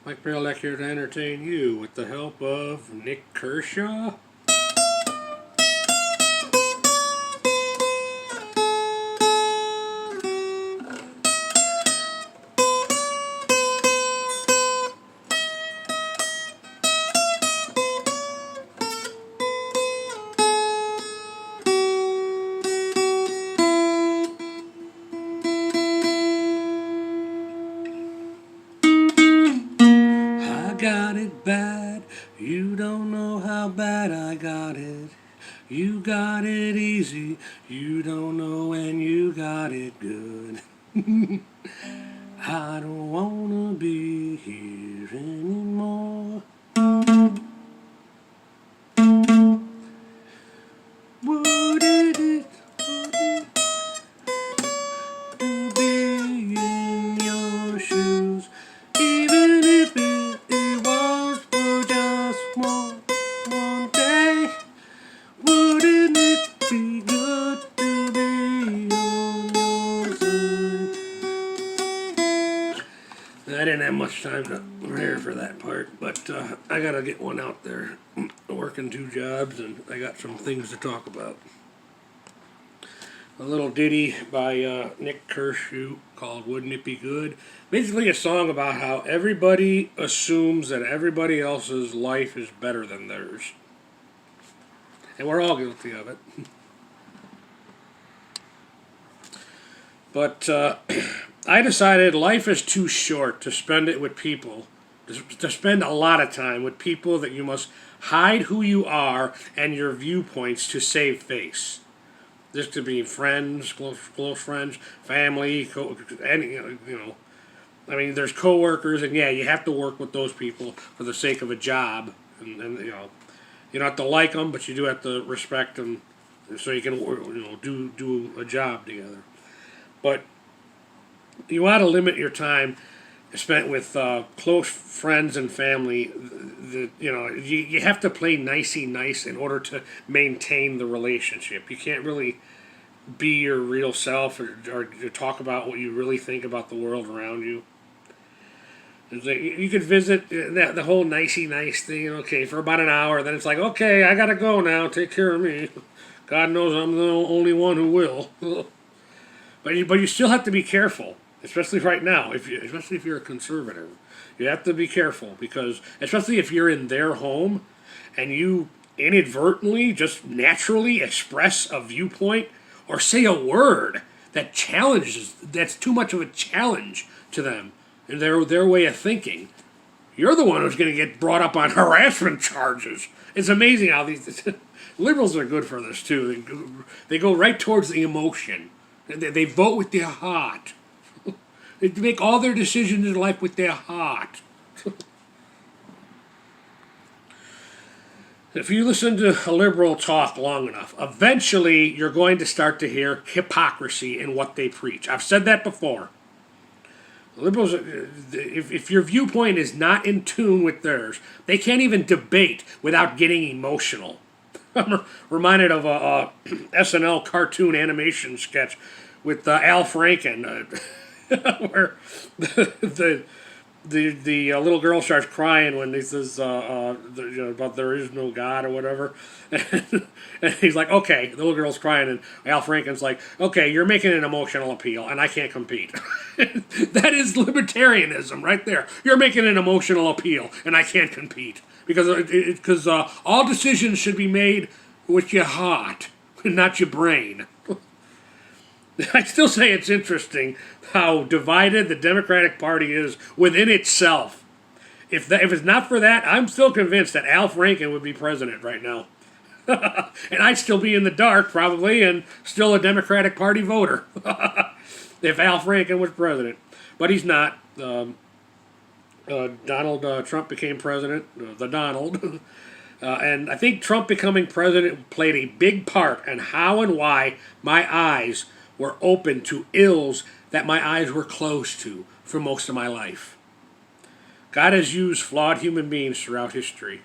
Mike Bailek here to entertain you with the help of Nik Kershaw. I got it bad, you don't know how bad I got it. You got it easy, you don't know when you got it good. I don't wanna be here anymore. Would it to be in your shoes, even if it was for just one day? Wouldn't it be good to be on your side? I didn't have much time to prepare for that part, but I gotta get one out there. Working two jobs, and I got some things to talk about. A little ditty by Nik Kershaw called "Wouldn't It Be Good?" Basically, a song about how everybody assumes that everybody else's life is better than theirs, and we're all guilty of it. But I decided life is too short to spend it with people, to spend a lot of time with people that you must hide who you are and your viewpoints to save face. This could be friends, close friends, family, any, I mean, there's coworkers, and yeah, you have to work with those people for the sake of a job, and you don't have to like them, but you do have to respect them, so you can do a job together. But you ought to limit your time spent with close friends and family. You have to play nicey nice in order to maintain the relationship. You can't really be your real self or talk about what you really think about the world around you. You could visit the whole nicey nice thing, okay, for about an hour. Then it's like, okay, I gotta go now. Take care of me. God knows I'm the only one who will. But you still have to be careful, especially right now. Especially if you're a conservative, you have to be careful because, especially if you're in their home, and you inadvertently, just naturally express a viewpoint or say a word that's too much of a challenge to them and their way of thinking. You're the one who's going to get brought up on harassment charges. It's amazing how these liberals are good for this too. They go right towards the emotion. They vote with their heart. They make all their decisions in life with their heart. If you listen to a liberal talk long enough, eventually you're going to start to hear hypocrisy in what they preach. I've said that before. Liberals, if your viewpoint is not in tune with theirs, they can't even debate without getting emotional. I'm reminded of a SNL cartoon animation sketch with Al Franken, where the little girl starts crying when he says about there is no God or whatever, and he's like, okay, the little girl's crying, and Al Franken's like, okay, you're making an emotional appeal, and I can't compete. That is libertarianism right there. You're making an emotional appeal, and I can't compete. Because all decisions should be made with your heart, not your brain. I still say it's interesting how divided the Democratic Party is within itself. If it's not for that, I'm still convinced that Al Franken would be president right now. And I'd still be in the dark, probably, and still a Democratic Party voter if Al Franken was president. But he's not. Donald Trump became president, the Donald. And I think Trump becoming president played a big part in how and why my eyes were open to ills that my eyes were closed to for most of my life. God has used flawed human beings throughout history.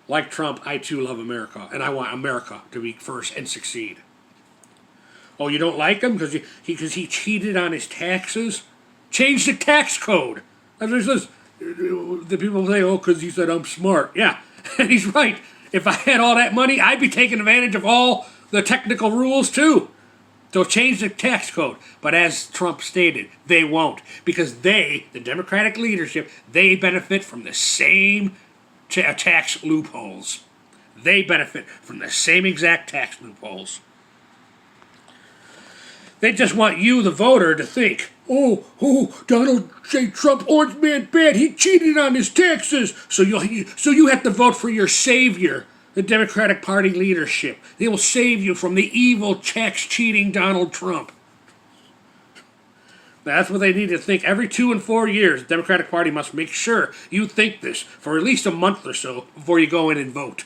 Like Trump, I too love America, and I want America to be first and succeed. Oh, you don't like him because he cheated on his taxes? Change the tax code. the people say, oh, because he said I'm smart. Yeah, and he's right. If I had all that money, I'd be taking advantage of all the technical rules too. So change the tax code. But as Trump stated, they won't. Because they, the Democratic leadership, they benefit from the same tax loopholes. They benefit from the same exact tax loopholes. They just want you, the voter, to think, oh, Donald J. Trump, orange man bad, he cheated on his taxes. So you have to vote for your savior, the Democratic Party leadership. They will save you from the evil, tax-cheating Donald Trump. That's what they need to think. Every 2 and 4 years, the Democratic Party must make sure you think this for at least a month or so before you go in and vote.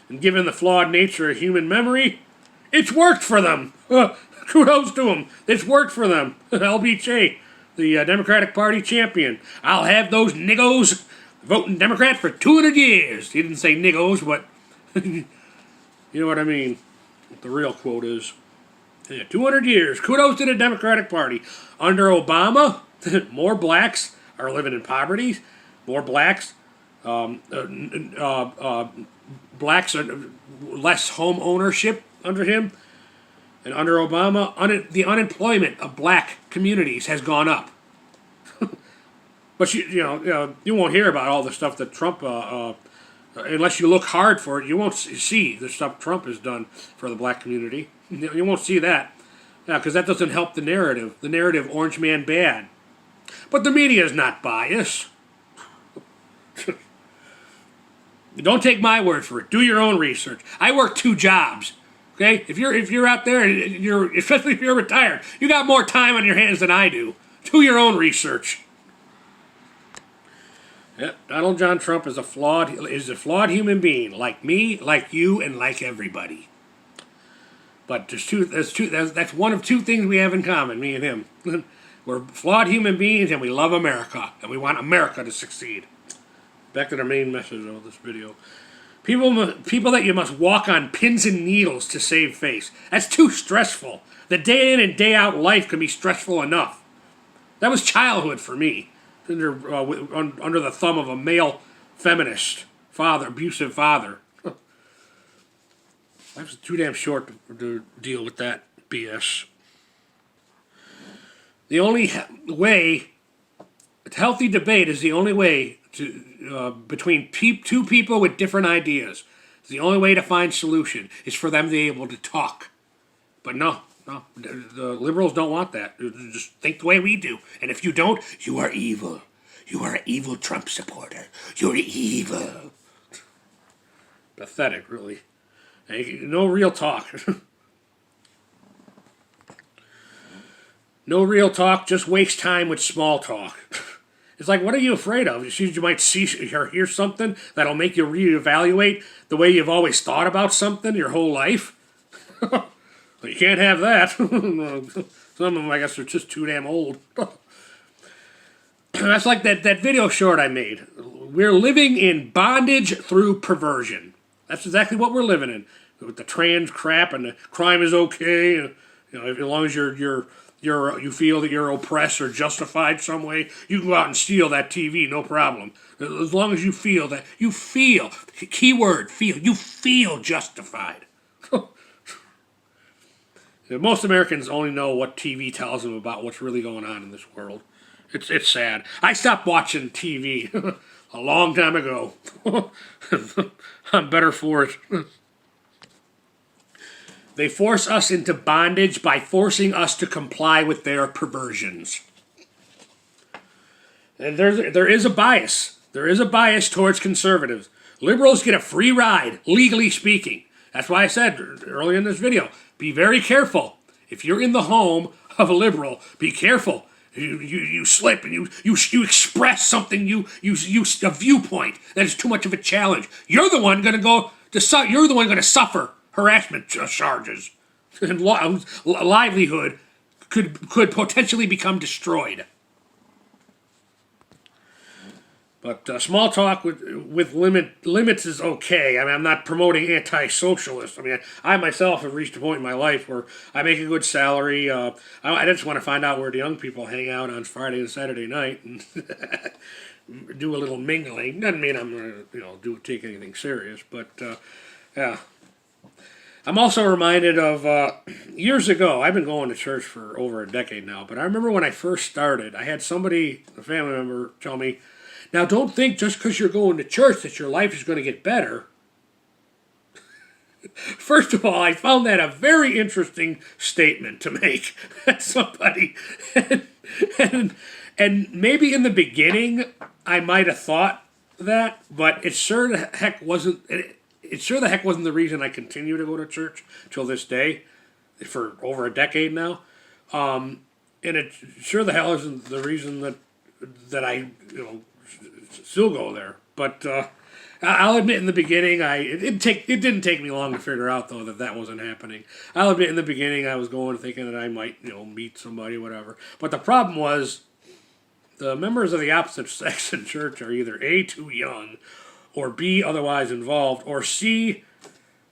And given the flawed nature of human memory, it's worked for them. Kudos to them. It's worked for them. LBJ, the Democratic Party champion. I'll have those niggos voting Democrat for 200 years. He didn't say niggos, but you know what I mean. What the real quote is. Yeah, 200 years. Kudos to the Democratic Party. Under Obama, more blacks are living in poverty. More blacks. Blacks are less home ownership under him. And under Obama, the unemployment of black communities has gone up. But you won't hear about all the stuff that Trump, unless you look hard for it, you won't see the stuff Trump has done for the black community. You won't see that, because that doesn't help the narrative. The narrative, orange man bad. But the media is not biased. Don't take my word for it. Do your own research. I work 2 jobs. Okay, if you're out there, especially if you're retired, you got more time on your hands than I do. Do your own research. Yeah, Donald John Trump is a flawed human being, like me, like you, and like everybody. But that's one of 2 things we have in common, me and him. We're flawed human beings, and we love America, and we want America to succeed. Back to the main message of this video. People that you must walk on pins and needles to save face. That's too stressful. The day in and day out life can be stressful enough. That was childhood for me. Under the thumb of a male feminist father, abusive father. I was too damn short to deal with that BS. The only way, healthy debate is the only way between 2 people with different ideas. The only way to find solution is for them to be able to talk. But no, the liberals don't want that. Just think the way we do. And if you don't, you are evil. You are an evil Trump supporter. You're evil. Pathetic, really. No real talk. No real talk, just waste time with small talk. It's like, what are you afraid of? You might see or hear something that'll make you reevaluate the way you've always thought about something your whole life. But you can't have that. Some of them, I guess, are just too damn old. That's like that video short I made. We're living in bondage through perversion. That's exactly what we're living in. With the trans crap and the crime is okay. As long as you feel that you're oppressed or justified some way, you can go out and steal that TV, no problem. As long as you feel that, keyword, feel, you feel justified. Most Americans only know what TV tells them about what's really going on in this world. It's sad. I stopped watching TV a long time ago. I'm better for it. They force us into bondage by forcing us to comply with their perversions. And there is a bias. There is a bias towards conservatives. Liberals get a free ride, legally speaking. That's why I said earlier in this video, be very careful. If you're in the home of a liberal, be careful. You slip and you express something, a viewpoint that is too much of a challenge. You're the one going to suffer harassment charges, and livelihood could potentially become destroyed. But small talk with limits is okay. I mean, I'm not promoting anti-socialist. I mean, I myself have reached a point in my life where I make a good salary. I just want to find out where the young people hang out on Friday and Saturday night and do a little mingling. Doesn't mean I'm going to take anything serious, but yeah. I'm also reminded of years ago. I've been going to church for over a decade now, but I remember when I first started, I had somebody, a family member, tell me, "Now don't think just because you're going to church that your life is going to get better." First of all, I found that a very interesting statement to make at somebody, and maybe in the beginning I might have thought that, but it sure the heck wasn't. It sure the heck wasn't the reason I continue to go to church till this day, for over a decade now, and it sure the hell isn't the reason that I still go there. But I'll admit in the beginning it didn't take me long to figure out though that wasn't happening. I'll admit in the beginning I was going thinking that I might meet somebody, whatever. But the problem was the members of the opposite sex in church are either A, too young, or B, otherwise involved, or C,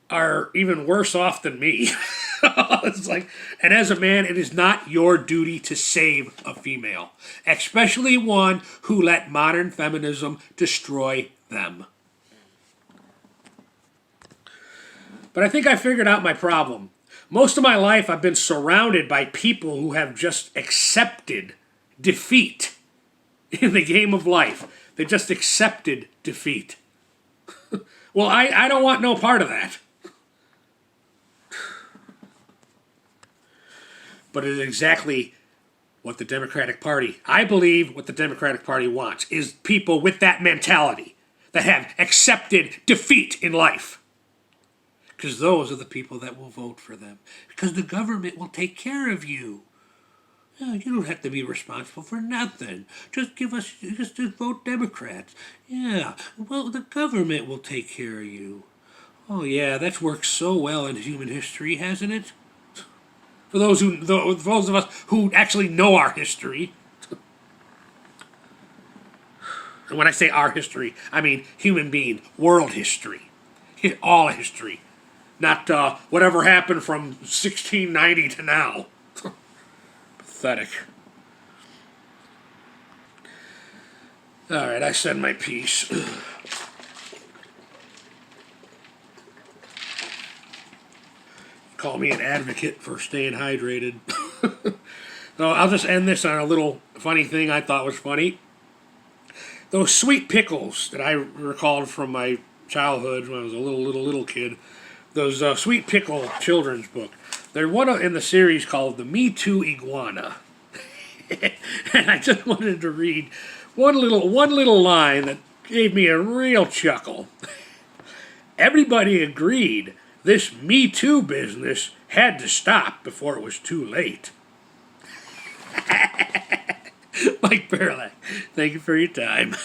are even worse off than me. It's like, and as a man, it is not your duty to save a female, especially one who let modern feminism destroy them. But I think I figured out my problem. Most of my life, I've been surrounded by people who have just accepted defeat in the game of life. They just accepted defeat. Well, I don't want no part of that. But it is exactly what the Democratic Party, I believe what the Democratic Party wants, is people with that mentality that have accepted defeat in life. Because those are the people that will vote for them. Because the government will take care of you. You don't have to be responsible for nothing. Just vote Democrats. Yeah, well, the government will take care of you. Oh yeah, that's worked so well in human history, hasn't it? For those of us who actually know our history. And when I say our history, I mean human being, world history, all history, not whatever happened from 1690 to now. Pathetic. All right, I said my piece. Call me an advocate for staying hydrated. So I'll just end this on a little funny thing I thought was funny. Those sweet pickles that I recalled from my childhood when I was a little kid. Those Sweet Pickle children's book. There's one in the series called The Me Too Iguana. And I just wanted to read one little line that gave me a real chuckle. Everybody agreed this Me Too business had to stop before it was too late. Mike Perlak, thank you for your time.